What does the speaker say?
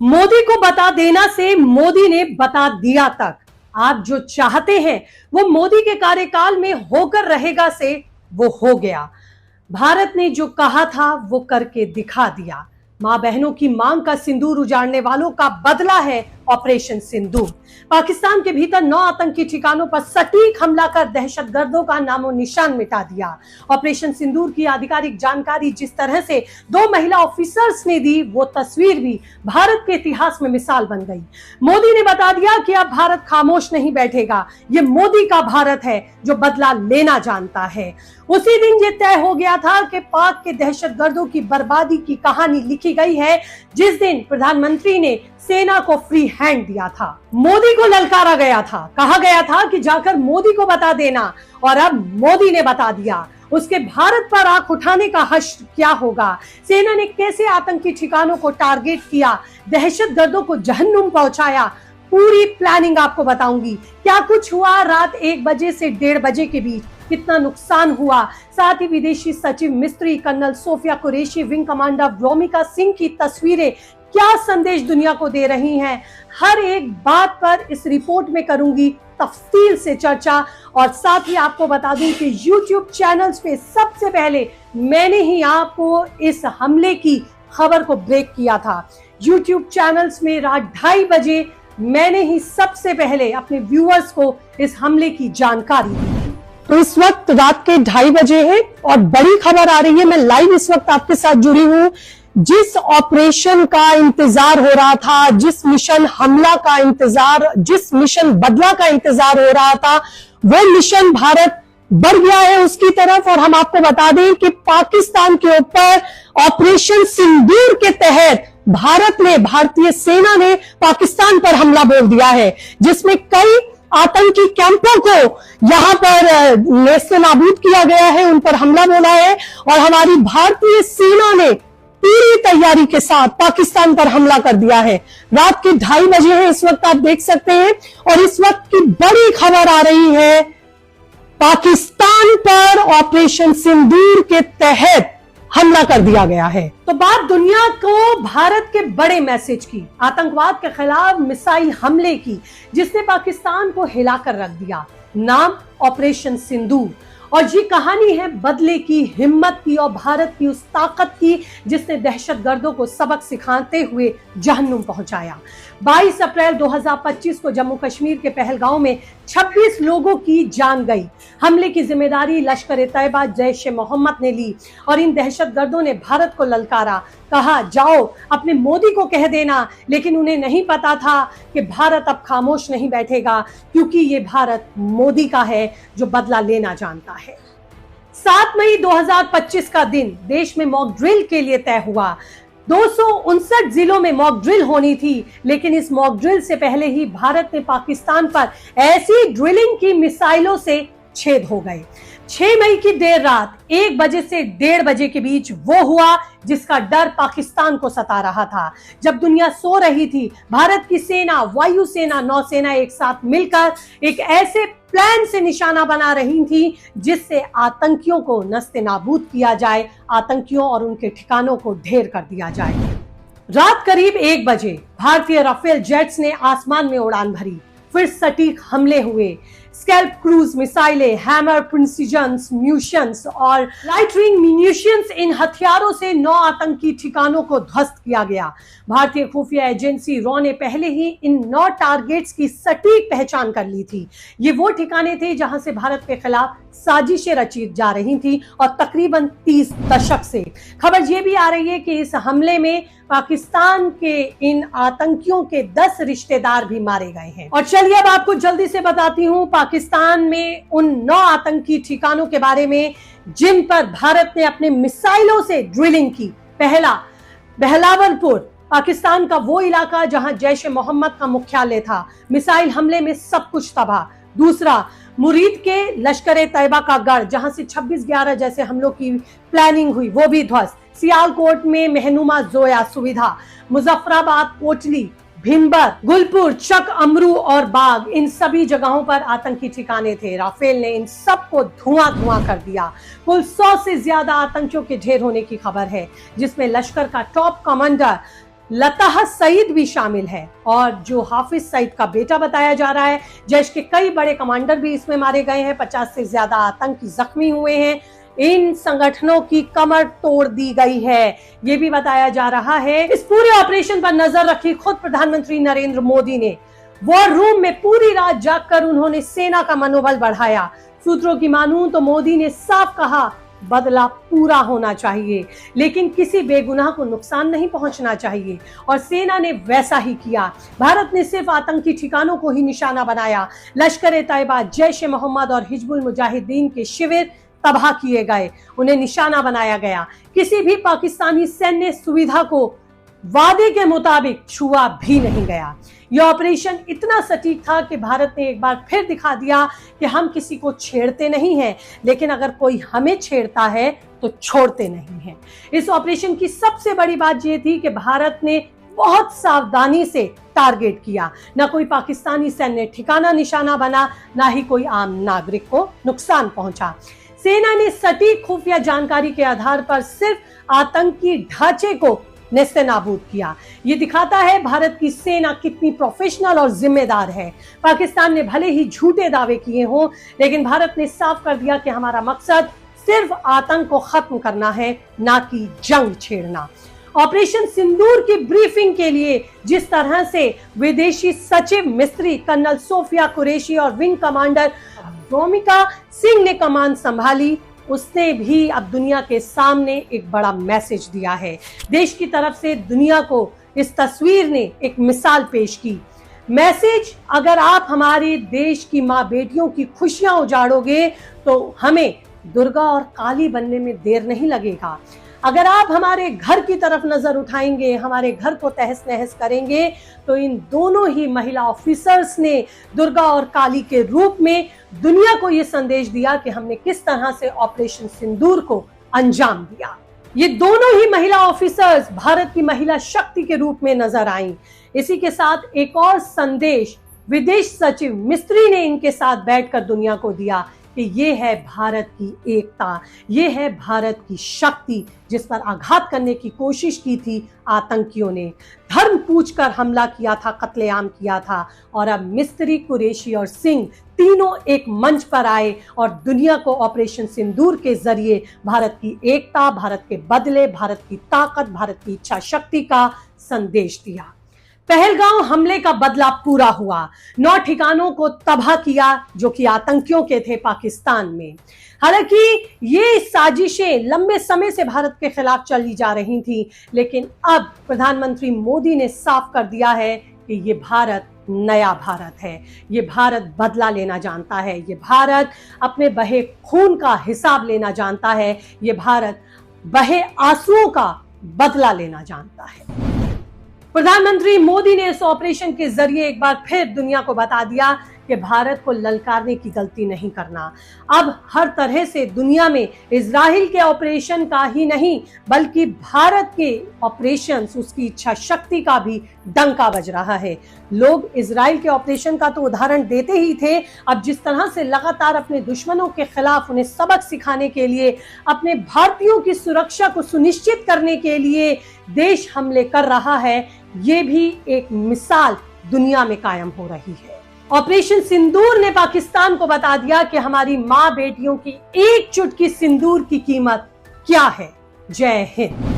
मोदी को बता देना से मोदी ने बता दिया तक। आप जो चाहते हैं वो मोदी के कार्यकाल में होकर रहेगा से वो हो गया। भारत ने जो कहा था वो करके दिखा दिया। मां बहनों की मांग का सिंदूर उजाड़ने वालों का बदला है ऑपरेशन सिंदूर। पाकिस्तान के भीतर 9 आतंकी ठिकानों पर सटीक हमला कर दहशतगर्दों का नामो निशान मिटा दिया। ऑपरेशन सिंदूर की आधिकारिक जानकारी जिस तरह से 2 महिला ऑफिसर्स ने दी, वो तस्वीर भी भारत के इतिहास में मिसाल बन गई। मोदी ने बता दिया कि अब भारत खामोश नहीं बैठेगा। ये मोदी का भारत है जो बदला लेना जानता है। उसी दिन ये तय हो गया था कि पाक के दहशतगर्दों की बर्बादी की कहानी लिखी गई है, जिस दिन प्रधानमंत्री ने सेना को फ्री हैंड दिया था। मोदी को ललकारा गया था, कहा गया था कि जाकर मोदी को बता देना, और अब मोदी ने बता दिया। उसके भारत पर आंख उठाने का हश्र क्या होगा, सेना ने कैसे आतंकी ठिकानों को टारगेट किया, दहशतगर्दों को जहन्नुम पहुंचाया, पूरी प्लानिंग आपको बताऊंगी। क्या कुछ हुआ रात 1 बजे से 1:30 बजे के बीच, कितना नुकसान हुआ, साथ ही विदेशी सचिव Misri colonel Sofiya Qureshi, wing commander Vyomika Singh की तस्वीरें क्या संदेश दुनिया को दे रही हैं, हर एक बात पर इस रिपोर्ट में करूंगी तफसील से चर्चा। और साथ ही आपको बता दूं कि YouTube चैनल्स पे सबसे पहले मैंने ही आपको इस हमले की खबर को ब्रेक किया था। YouTube चैनल्स में रात 2:30 बजे मैंने ही सबसे पहले अपने व्यूअर्स को इस हमले की जानकारी दी। तो इस वक्त रात के 2:30 बजे है और बड़ी खबर आ रही है। मैं लाइव इस वक्त आपके साथ जुड़ी हूं। जिस ऑपरेशन का इंतजार हो रहा था, जिस मिशन हमला का इंतजार, जिस मिशन बदला का इंतजार हो रहा था, वो मिशन भारत बढ़ गया है उसकी तरफ। और हम आपको बता दें कि पाकिस्तान के ऊपर ऑपरेशन सिंदूर के तहत भारतीय सेना ने पाकिस्तान पर हमला बोल दिया है, जिसमें कई आतंकी कैंपों को यहां पर नेस्तनाबूद किया गया है, उन पर हमला बोला है। और हमारी भारतीय सेना ने पूरी तैयारी के साथ पाकिस्तान पर हमला कर दिया है। रात के 2:30 बजे है इस वक्त, आप देख सकते हैं। और इस वक्त की बड़ी खबर आ रही है, पाकिस्तान पर ऑपरेशन सिंदूर के तहत हमला कर दिया गया है। तो बात दुनिया को भारत के बड़े मैसेज की, आतंकवाद के खिलाफ मिसाइल हमले की, जिसने पाकिस्तान को हिलाकर रख दिया। नाम ऑपरेशन सिंदूर। और ये कहानी है बदले की, हिम्मत की और भारत की उस ताकत की जिसने दहशतगर्दों को सबक सिखाते हुए जहन्नुम पहुंचाया। 22 अप्रैल 2025 को जम्मू कश्मीर के पहलगांव में 26 लोगों की जान गई। हमले की जिम्मेदारी लश्कर-ए-तैयबा जैश-ए-मोहम्मद ने ली और इन दहशतगर्दों ने भारत को ललकारा, कहा जाओ अपने मोदी को कह देना। लेकिन उन्हें नहीं पता था कि भारत अब खामोश नहीं बैठेगा, क्योंककि ये भारत मोदी का है जो बदला लेना जानता है। 7 मई 2025 का दिन देश में मॉक ड्रिल के लिए तय हुआ। 259 जिलों में मॉक ड्रिल होनी थी, लेकिन इस मॉक ड्रिल से पहले ही भारत ने पाकिस्तान पर ऐसी ड्रिलिंग की मिसाइलों से छेद हो गए। 6 मई की देर रात 1 बजे से 1:30 बजे के बीच वो हुआ जिसका डर पाकिस्तान को सता रहा था। जब दुनिया सो रही थी, भारत की सेना, वायुसेना, नौसेना एक साथ मिलकर एक ऐसे प्लान से निशाना बना रही थी जिससे आतंकियों को नस्ते-नाबूद किया जाए, आतंकियों और उनके ठिकानों को ढेर कर दिया जाए। रात करीब 1 बजे भारतीय राफेल जेट्स ने आसमान में उड़ान भरी, फिर सटीक हमले हुए। स्कैल्प क्रूज मिसाइलें, हैमर प्रिसिजन्स म्यूशंस और लाइट रेंज म्यूनिशंस, इन हथियारों से 9 आतंकी ठिकानों को ध्वस्त किया गया। भारतीय खुफिया एजेंसी रॉ ने पहले ही इन 9 टारगेट्स की सटीक पहचान कर ली थी। ये वो ठिकाने थे जहां से भारत के खिलाफ साजिशें रची जा रही थी और तकरीबन 30 दशक से। खबर ये भी आ रही है कि इस हमले में पाकिस्तान के इन आतंकियों के 10 रिश्तेदार भी मारे गए हैं। और चलिए अब आपको जल्दी से बताती हूँ पाकिस्तान में उन 9 आतंकी ठिकानों के बारे में जिन पर भारत ने अपने मिसाइलों से ड्रिलिंग की। पहला, बहलावलपुर, पाकिस्तान का वो इलाका जहां जैश-ए-मोहम्मद का मुख्यालय था। मिसाइल हमले में सब कुछ तबाह। दूसरा, मुरीद के लश्कर-ए-तैयबा का गढ़, जहां से 26/11 जैसे हमलों की प्लानिंग हुई, वो भी ध्वस्त। सियालकोट में मेहनुमा जोया सुविधा, मुजफ्फराबाद, कोटली, भिंबर, गुलपुर, चक, अमरू और बाग, इन सभी जगहों पर आतंकी ठिकाने थे। राफेल ने इन सब को धुआं कर दिया। कुल 100 से ज्यादा आतंकियों के ढेर होने की खबर है, जिसमें लश्कर का टॉप कमांडर लताह सईद भी शामिल है और जो हाफिज सईद का बेटा बताया जा रहा है। जैश के कई बड़े कमांडर भी इसमें मारे गए हैं, 50 से ज्यादा आतंकी जख्मी हुए हैं। इन संगठनों की कमर तोड़ दी गई है, ये भी बताया जा रहा है। इस पूरे ऑपरेशन पर नजर रखी खुद प्रधानमंत्री नरेंद्र मोदी ने। वॉर रूम में पूरी रात जागकर उन्होंने सेना का मनोबल बढ़ाया। सूत्रों की मानूं तो मोदी ने साफ कहा, बदला पूरा होना चाहिए, लेकिन किसी बेगुनाह को नुकसान नहीं पहुंचना चाहिए, और सेना ने वैसा ही किया। भारत ने सिर्फ आतंकी ठिकानों को ही निशाना बनाया। लश्कर-ए-तैयबा, जैश-ए-मोहम्मद और हिजबुल मुजाहिदीन के शिविर तबाह किए गए, उन्हें निशाना बनाया गया। किसी भी पाकिस्तानी सैन्य सुविधा को वादे के मुताबिक छुआ भी नहीं गया। यह ऑपरेशन इतना सटीक था कि भारत ने एक बार फिर दिखा दिया कि हम किसी को छेड़ते नहीं हैं, लेकिन अगर कोई हमें छेड़ता है तो छोड़ते नहीं हैं। इस ऑपरेशन की सबसे बड़ी बात यह थी कि भारत ने बहुत सावधानी से टारगेट किया। न कोई पाकिस्तानी सैन्य ठिकाना निशाना बना, ना ही कोई आम नागरिक को नुकसान पहुंचा। सेना ने सटीक खुफिया जानकारी के आधार पर सिर्फ आतंकी ढांचे को नेस्तनाबूद किया। ये दिखाता है भारत की सेना कितनी प्रोफेशनल और जिम्मेदार है। पाकिस्तान ने भले ही झूठे दावे किए हों, लेकिन भारत ने साफ कर दिया कि हमारा मकसद सिर्फ आतंक को खत्म करना है, ना कि जंग छेड़ना। ऑपरेशन सिंदूर की ब्रीफिंग के लिए जिस तरह से विदेशी सचिव मिस्त्री कर्नल सोफिया कुरैशी और विंग कमांडर रोमिका सिंह ने कमान संभाली, उसने भी अब दुनिया के सामने एक बड़ा मैसेज दिया है। देश की तरफ से दुनिया को इस तस्वीर ने एक मिसाल पेश की। मैसेज, अगर आप हमारे देश की माँ बेटियों की खुशियां उजाड़ोगे तो हमें दुर्गा और काली बनने में देर नहीं लगेगा। अगर आप हमारे घर की तरफ नजर उठाएंगे, हमारे घर को तहस नहस करेंगे, तो इन दोनों ही महिला ऑफिसर्स ने दुर्गा और काली के रूप में दुनिया को यह संदेश दिया कि हमने किस तरह से ऑपरेशन सिंदूर को अंजाम दिया। ये दोनों ही महिला ऑफिसर्स भारत की महिला शक्ति के रूप में नजर आईं। इसी के साथ एक और संदेश विदेश सचिव मिस्त्री ने इनके साथ बैठकर दुनिया को दिया कि ये है भारत की एकता, ये है भारत की शक्ति, जिस पर आघात करने की कोशिश की थी आतंकियों ने। धर्म पूछकर हमला किया था, कत्लेआम किया था, और अब मिस्त्री, कुरैशी और सिंह तीनों एक मंच पर आए और दुनिया को ऑपरेशन सिंदूर के जरिए भारत की एकता, भारत के बदले, भारत की ताकत, भारत की इच्छा शक्ति का संदेश दिया। पहलगांव हमले का बदला पूरा हुआ। 9 ठिकानों को तबाह किया जो कि आतंकियों के थे पाकिस्तान में। हालांकि ये साजिशें लंबे समय से भारत के खिलाफ चली जा रही थी, लेकिन अब प्रधानमंत्री मोदी ने साफ कर दिया है कि ये भारत नया भारत है। ये भारत बदला लेना जानता है। ये भारत अपने बहे खून का हिसाब लेना जानता है। ये भारत बहे आंसुओं का बदला लेना जानता है। प्रधानमंत्री मोदी ने इस ऑपरेशन के जरिए एक बार फिर दुनिया को बता दिया कि भारत को ललकारने की गलती नहीं करना। अब हर तरह से दुनिया में इजराइल के ऑपरेशन का ही नहीं, बल्कि भारत के ऑपरेशंस, उसकी इच्छा शक्ति का भी डंका बज रहा है। लोग इजराइल के ऑपरेशन का तो उदाहरण देते ही थे। अब जिस तरह से लगातार अपने दुश्मनों के खिलाफ उन्हें सबक सिखाने के लिए, अपने भारतीयों की सुरक्षा को सुनिश्चित करने के लिए देश हमले कर रहा है, ये भी एक मिसाल दुनिया में कायम हो रही है। ऑपरेशन सिंदूर ने पाकिस्तान को बता दिया कि हमारी मां बेटियों की एक चुटकी सिंदूर की कीमत क्या है। जय हिंद।